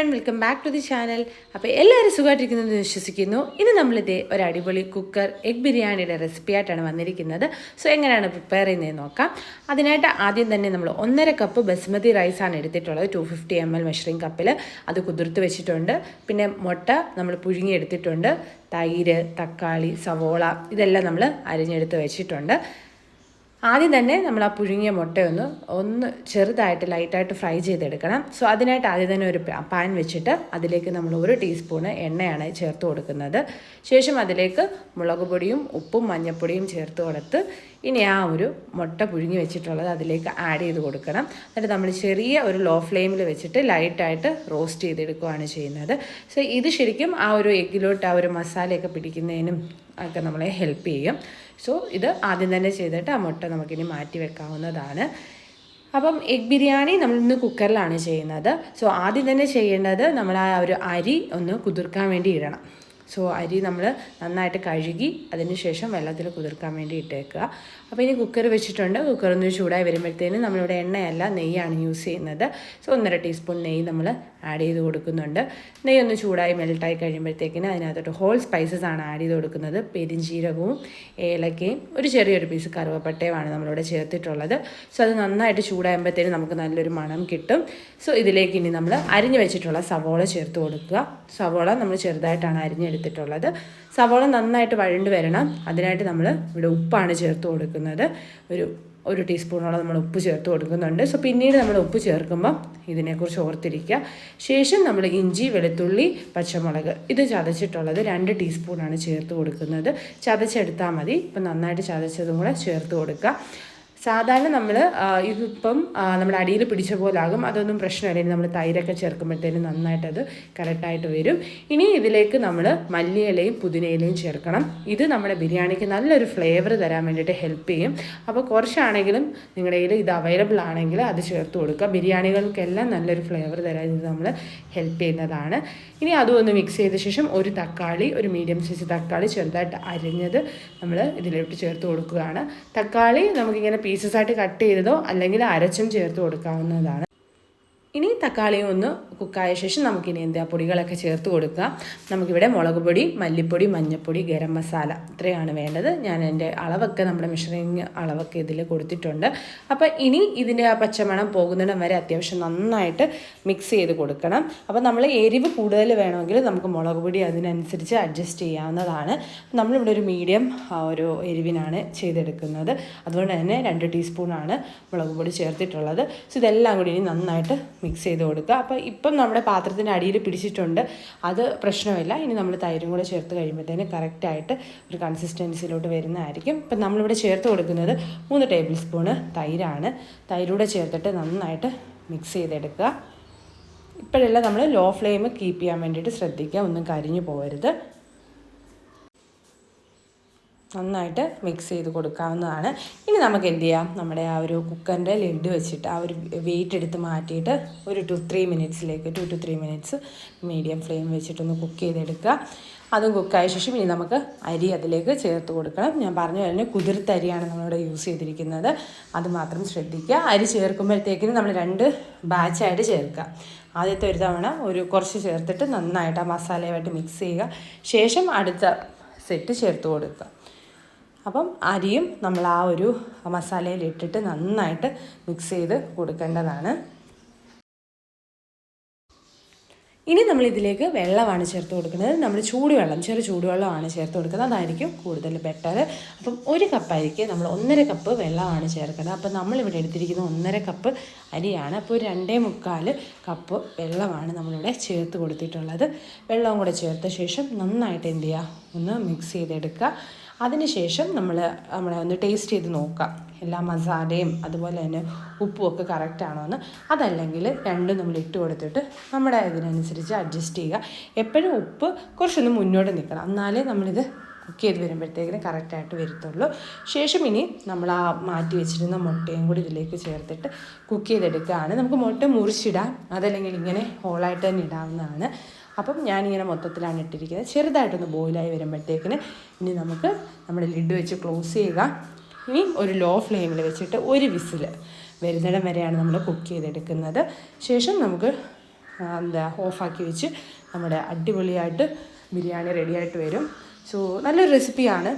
everyone, welcome back to the channel. അപ്പോൾ എല്ലാവരും സുഖമായിട്ടിരിക്കുന്നെന്ന് വിശ്വസിക്കുന്നു. ഇന്ന് നമ്മളിത് ഒരു അടിപൊളി കുക്കർ എഗ് ബിരിയാണിയുടെ റെസിപ്പി ആയിട്ടാണ് വന്നിരിക്കുന്നത്. സോ എങ്ങനെയാണ് പ്രിപ്പയർ ചെയ്യുന്നതെന്ന് നോക്കാം. അതിനായിട്ട് ആദ്യം തന്നെ നമ്മൾ 1.5 കപ്പ് ബസ്മതി റൈസാണ് എടുത്തിട്ടുള്ളത്. 250 ml മെഷറിംഗ് കപ്പിൽ അത് കുതിർത്ത് വെച്ചിട്ടുണ്ട്. പിന്നെ മുട്ട നമ്മൾ പുഴുങ്ങി എടുത്തിട്ടുണ്ട്. തൈര്, തക്കാളി, സവോള ഇതെല്ലാം നമ്മൾ അരിഞ്ഞെടുത്ത് വെച്ചിട്ടുണ്ട്. ആദ്യം തന്നെ നമ്മൾ ആ പുഴുങ്ങിയ മുട്ടയൊന്ന് ചെറുതായിട്ട് ലൈറ്റായിട്ട് ഫ്രൈ ചെയ്തെടുക്കണം. സോ അതിനായിട്ട് ആദ്യം തന്നെ ഒരു പാൻ വെച്ചിട്ട് അതിലേക്ക് നമ്മൾ 1 ടീസ്പൂണ് എണ്ണയാണ് ചേർത്ത് കൊടുക്കുന്നത്. ശേഷം അതിലേക്ക് മുളക് പൊടിയും ഉപ്പും മഞ്ഞൾപ്പൊടിയും ചേർത്ത് കൊടുത്ത് ഇനി ആ ഒരു മുട്ട പുഴുങ്ങി വെച്ചിട്ടുള്ളത് അതിലേക്ക് ആഡ് ചെയ്ത് കൊടുക്കണം. എന്നിട്ട് നമ്മൾ ചെറിയ ഒരു ലോ ഫ്ലെയിമിൽ വെച്ചിട്ട് ലൈറ്റായിട്ട് റോസ്റ്റ് ചെയ്തെടുക്കുകയാണ് ചെയ്യുന്നത്. സോ ഇത് ശരിക്കും ആ ഒരു എഗ്ഗിലോട്ട് ആ ഒരു മസാലയൊക്കെ പിടിക്കുന്നതിനും ഒക്കെ നമ്മളെ ഹെൽപ്പ് ചെയ്യും. സോ ഇത് ആദ്യം തന്നെ ചെയ്തിട്ട് ആ മുട്ട നമുക്കിനി മാറ്റി വെക്കാവുന്നതാണ്. അപ്പം എഗ് ബിരിയാണി നമ്മളിന്ന് കുക്കറിലാണ് ചെയ്യുന്നത്. സോ ആദ്യം തന്നെ ചെയ്യേണ്ടത് നമ്മൾ ആ ഒരു അരി ഒന്ന് കുതിർക്കാൻ വേണ്ടി ഇടണം. സോ അരി നമ്മൾ നന്നായിട്ട് കഴുകി അതിന് ശേഷം വെള്ളത്തിൽ കുതിർക്കാൻ വേണ്ടി ഇട്ടേക്കുക. അപ്പോൾ ഇനി കുക്കർ വെച്ചിട്ടുണ്ട്. കുക്കറൊന്ന് ചൂടായി വരുമ്പോഴത്തേനും നമ്മളിവിടെ എണ്ണയല്ല നെയ്യാണ് യൂസ് ചെയ്യുന്നത്. സോ 1.5 ടീസ്പൂൺ നെയ്യ് നമ്മൾ ആഡ് ചെയ്ത് കൊടുക്കുന്നുണ്ട്. നെയ്യ് ഒന്ന് ചൂടായി മെൽട്ടായി കഴിയുമ്പോഴത്തേക്കിന് അതിനകത്തോട്ട് ഹോൾ സ്പൈസസ് ആണ് ആഡ് ചെയ്ത് കൊടുക്കുന്നത്. പെരിഞ്ജീരകവും ഏലക്കയും ഒരു ചെറിയൊരു പീസ് കറുവപ്പട്ടയുമാണ് നമ്മളിവിടെ ചേർത്തിട്ടുള്ളത്. സോ അത് നന്നായിട്ട് ചൂടാകുമ്പോഴത്തേനും നമുക്ക് നല്ലൊരു മണം കിട്ടും. സോ ഇതിലേക്ക് ഇനി നമ്മൾ അരിഞ്ഞു വെച്ചിട്ടുള്ള സവോള ചേർത്ത് കൊടുക്കുക. സവോള നമ്മൾ ചെറുതായിട്ടാണ് അരിഞ്ഞെടുത്തിട്ടുള്ളത്. സവോള നന്നായിട്ട് വഴണ്ട് വരണം. അതിനായിട്ട് നമ്മൾ ഇവിടെ ഉപ്പാണ് ചേർത്ത് കൊടുക്കുന്നത്. ഒരു ടീസ്പൂണോളം നമ്മൾ ഉപ്പ് ചേർത്ത് കൊടുക്കുന്നുണ്ട്. സോ പിന്നീട് നമ്മൾ ഉപ്പ് ചേർക്കുമ്പം ഇതിനെക്കുറിച്ച് ഓർത്തിരിക്കുക. ശേഷം നമ്മൾ ഇഞ്ചി, വെളുത്തുള്ളി, പച്ചമുളക് ഇത് ചതച്ചിട്ടുള്ളത് 2 ടീസ്പൂണാണ് ചേർത്ത് കൊടുക്കുന്നത്. ചതച്ചെടുത്താൽ മതി. ഇപ്പം നന്നായിട്ട് ചതച്ചതും കൂടെ ചേർത്ത് കൊടുക്കുക. സാധാരണ നമ്മൾ ഇതിപ്പം നമ്മുടെ അടിയിൽ പിടിച്ച പോലാകും. അതൊന്നും പ്രശ്നമില്ല. ഇനി നമ്മൾ തൈരൊക്കെ ചേർക്കുമ്പോഴത്തേനും നന്നായിട്ടത് കറക്റ്റായിട്ട് വരും. ഇനി ഇതിലേക്ക് നമ്മൾ മല്ലിയിലയും പുതിനയിലയും ചേർക്കണം. ഇത് നമ്മുടെ ബിരിയാണിക്ക് നല്ലൊരു ഫ്ലേവർ തരാൻ വേണ്ടിയിട്ട് ഹെൽപ്പ് ചെയ്യും. അപ്പോൾ കുറച്ചാണെങ്കിലും നിങ്ങളുടെ കയ്യിൽ ഇത് അവൈലബിൾ ആണെങ്കിൽ അത് ചേർത്ത് കൊടുക്കുക. ബിരിയാണികൾക്കെല്ലാം നല്ലൊരു ഫ്ലേവർ തരാൻ ഇത് നമ്മൾ ഹെൽപ്പ് ചെയ്യുന്നതാണ്. ഇനി അതും ഒന്ന് മിക്സ് ചെയ്ത ശേഷം ഒരു മീഡിയം സൈസ് തക്കാളി ചെറുതായിട്ട് അരിഞ്ഞത് നമ്മൾ ഇതിലോട്ട് ചേർത്ത് കൊടുക്കുകയാണ്. തക്കാളി നമുക്കിങ്ങനെ പീസസ് ആയിട്ട് കട്ട് ചെയ്തതോ അല്ലെങ്കിൽ അരച്ചും ചേർത്ത് കൊടുക്കാവുന്നതാണ്. ഇനി തക്കാളി ഒന്ന് കുക്കായ ശേഷം നമുക്കിനി പൊടികളൊക്കെ ചേർത്ത് കൊടുക്കുക. നമുക്കിവിടെ മുളക് പൊടി, മല്ലിപ്പൊടി, മഞ്ഞൾപ്പൊടി, ഗരം മസാല ഇത്രയാണ് വേണ്ടത്. ഞാൻ എൻ്റെ അളവൊക്കെ നമ്മുടെ മെഷറിങ് അളവൊക്കെ ഇതിൽ കൊടുത്തിട്ടുണ്ട്. അപ്പോൾ ഇനി ഇതിൻ്റെ ആ പച്ചമണം പോകുന്നിടം വരെ അത്യാവശ്യം നന്നായിട്ട് മിക്സ് ചെയ്ത് കൊടുക്കണം. അപ്പോൾ നമ്മൾ എരിവ് കൂടുതൽ വേണമെങ്കിൽ നമുക്ക് മുളക് പൊടി അതിനനുസരിച്ച് അഡ്ജസ്റ്റ് ചെയ്യാവുന്നതാണ്. നമ്മളിവിടെ ഒരു മീഡിയം ഒരു എരിവിനാണ് ചെയ്തെടുക്കുന്നത്. അതുകൊണ്ട് തന്നെ 2 ടീസ്പൂണാണ് മുളക് പൊടി ചേർത്തിട്ടുള്ളത്. സോ ഇതെല്ലാം കൂടി ഇനി നന്നായിട്ട് മിക്സ് ചെയ്ത് കൊടുക്കുക. അപ്പോൾ ഇപ്പം നമ്മുടെ പാത്രത്തിൻ്റെ അടിയിൽ പിടിച്ചിട്ടുണ്ട്. അത് പ്രശ്നമില്ല. ഇനി നമ്മൾ തൈരും കൂടെ ചേർത്ത് കഴിയുമ്പോഴത്തേന് കറക്റ്റായിട്ട് ഒരു കൺസിസ്റ്റൻസിയിലോട്ട് വരുന്നതായിരിക്കും. ഇപ്പം നമ്മളിവിടെ ചേർത്ത് കൊടുക്കുന്നത് 3 ടേബിൾ സ്പൂണ് തൈരാണ്. തൈരൂടെ ചേർത്തിട്ട് നന്നായിട്ട് മിക്സ് ചെയ്തെടുക്കുക. ഇപ്പോഴെല്ലാം നമ്മൾ ലോ ഫ്ലെയിം കീപ്പ് ചെയ്യാൻ വേണ്ടിയിട്ട് ശ്രദ്ധിക്കുക. ഒന്നും കരിഞ്ഞു പോകരുത്. നന്നായിട്ട് മിക്സ് ചെയ്ത് കൊടുക്കാവുന്നതാണ്. ഇനി നമുക്ക് എന്ത് ചെയ്യാം, നമ്മുടെ ആ ഒരു കുക്കറിൻ്റെ ലിഡ് വെച്ചിട്ട് ആ ഒരു വെയിറ്റ് എടുത്ത് മാറ്റിയിട്ട് ഒരു 2 to 3 മിനിറ്റ്സ് മീഡിയം ഫ്ലെയിം വെച്ചിട്ടൊന്ന് കുക്ക് ചെയ്തെടുക്കുക. അതും കുക്കായ ശേഷം ഇനി നമുക്ക് അരി അതിലേക്ക് ചേർത്ത് കൊടുക്കണം. ഞാൻ പറഞ്ഞു കഴിഞ്ഞാൽ കുതിർത്തരിയാണ് നമ്മളിവിടെ യൂസ് ചെയ്തിരിക്കുന്നത്. അത് മാത്രം ശ്രദ്ധിക്കുക. അരി ചേർക്കുമ്പോഴത്തേക്കിനും നമ്മൾ 2 ബാച്ചായിട്ട് ചേർക്കുക. ആദ്യത്തെ ഒരു തവണ കുറച്ച് ചേർത്തിട്ട് നന്നായിട്ട് ആ മസാലയുമായിട്ട് മിക്സ് ചെയ്യുക. ശേഷം അടുത്ത സെറ്റ് ചേർത്ത് കൊടുക്കുക. അപ്പം അരിയും നമ്മൾ ആ ഒരു മസാലയിൽ ഇട്ടിട്ട് നന്നായിട്ട് മിക്സ് ചെയ്ത് കൊടുക്കേണ്ടതാണ്. ഇനി നമ്മൾ ഇതിലേക്ക് വെള്ളമാണ് ചേർത്ത് കൊടുക്കുന്നത്. നമ്മൾ ചെറു ചൂടുവെള്ളമാണ് ചേർത്ത് കൊടുക്കുന്നത്. അതായിരിക്കും കൂടുതൽ ബെറ്റർ. അപ്പം 1 കപ്പ് അരിക്ക് നമ്മൾ 1.5 കപ്പ് വെള്ളമാണ് ചേർക്കുന്നത്. അപ്പം നമ്മളിവിടെ എടുത്തിരിക്കുന്ന 1.5 കപ്പ് അരിയാണ്. അപ്പോൾ 2.25 കപ്പ് വെള്ളമാണ് നമ്മളിവിടെ ചേർത്ത് കൊടുത്തിട്ടുള്ളത്. വെള്ളവും കൂടെ ചേർത്ത ശേഷം നന്നായിട്ട് എന്ത് ചെയ്യുക, ഒന്ന് മിക്സ് ചെയ്തെടുക്കുക. അതിനുശേഷം നമ്മളെ ഒന്ന് ടേസ്റ്റ് ചെയ്ത് നോക്കാം. എല്ലാ മസാലയും അതുപോലെ തന്നെ ഉപ്പും ഒക്കെ കറക്റ്റാണോ എന്ന്. അതല്ലെങ്കിൽ രണ്ടും നമ്മൾ ഇട്ട് കൊടുത്തിട്ട് നമ്മുടെ ഇതിനനുസരിച്ച് അഡ്ജസ്റ്റ് ചെയ്യുക. എപ്പോഴും ഉപ്പ് കുറച്ചൊന്ന് മുന്നോട്ട് നിൽക്കണം. എന്നാലേ നമ്മളിത് കുക്ക് ചെയ്ത് വരുമ്പോഴത്തേക്കിന് കറക്റ്റായിട്ട് വരത്തുള്ളൂ. ശേഷം ഇനി നമ്മൾ ആ മാറ്റി വെച്ചിരുന്ന മുട്ടയും കൂടി ഇതിലേക്ക് ചേർത്തിട്ട് കുക്ക് ചെയ്തെടുക്കുകയാണ്. നമുക്ക് മുട്ട മുറിച്ചിടാം, അതല്ലെങ്കിൽ ഇങ്ങനെ ഹോളായിട്ട് തന്നെ ഇടാവുന്നതാണ്. അപ്പം ഞാനിങ്ങനെ മൊത്തത്തിലാണ് ഇട്ടിരിക്കുന്നത്. ചെറുതായിട്ടൊന്ന് ബോയിലായി വരുമ്പോഴത്തേക്കിന് ഇനി നമുക്ക് നമ്മുടെ ലിഡ് വെച്ച് ക്ലോസ് ചെയ്യുക. ഇനി ഒരു ലോ ഫ്ലെയിമിൽ വെച്ചിട്ട് 1 വിസിൽ വരുന്നിടം വരെയാണ് നമ്മൾ കുക്ക് ചെയ്തെടുക്കുന്നത്. ശേഷം നമുക്ക് ഓഫാക്കി വെച്ച് നമ്മുടെ അടിപൊളിയായിട്ട് ബിരിയാണി റെഡിയായിട്ട് വരും. സോ നല്ലൊരു റെസിപ്പിയാണ്,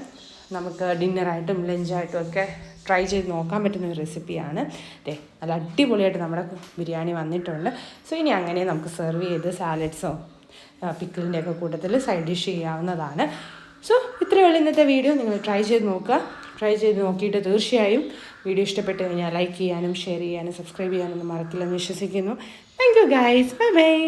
നമുക്ക് ഡിന്നറായിട്ടും ലഞ്ചായിട്ടും ഒക്കെ ട്രൈ ചെയ്ത് നോക്കാൻ പറ്റുന്ന ഒരു റെസിപ്പിയാണ്. നല്ല അടിപൊളിയായിട്ട് നമ്മുടെ ബിരിയാണി വന്നിട്ടുണ്ട്. സോ ഇനി അങ്ങനെ നമുക്ക് സെർവ് ചെയ്ത് സാലഡ്സോ പിക്കിളിൻ്റെയൊക്കെ കൂട്ടത്തിൽ സൈഡ് ഡിഷ് ചെയ്യാവുന്നതാണ്. സോ ഇത്രയേ ഉള്ളൂ ഇന്നത്തെ വീഡിയോ. നിങ്ങൾ ട്രൈ ചെയ്ത് നോക്കുക. ട്രൈ ചെയ്ത് നോക്കിയിട്ട് തീർച്ചയായും വീഡിയോ ഇഷ്ടപ്പെട്ട് കഴിഞ്ഞാൽ ലൈക്ക് ചെയ്യാനും ഷെയർ ചെയ്യാനും സബ്സ്ക്രൈബ് ചെയ്യാനൊന്നും മറക്കില്ലെന്ന് വിശ്വസിക്കുന്നു. Thank you guys. Bye bye.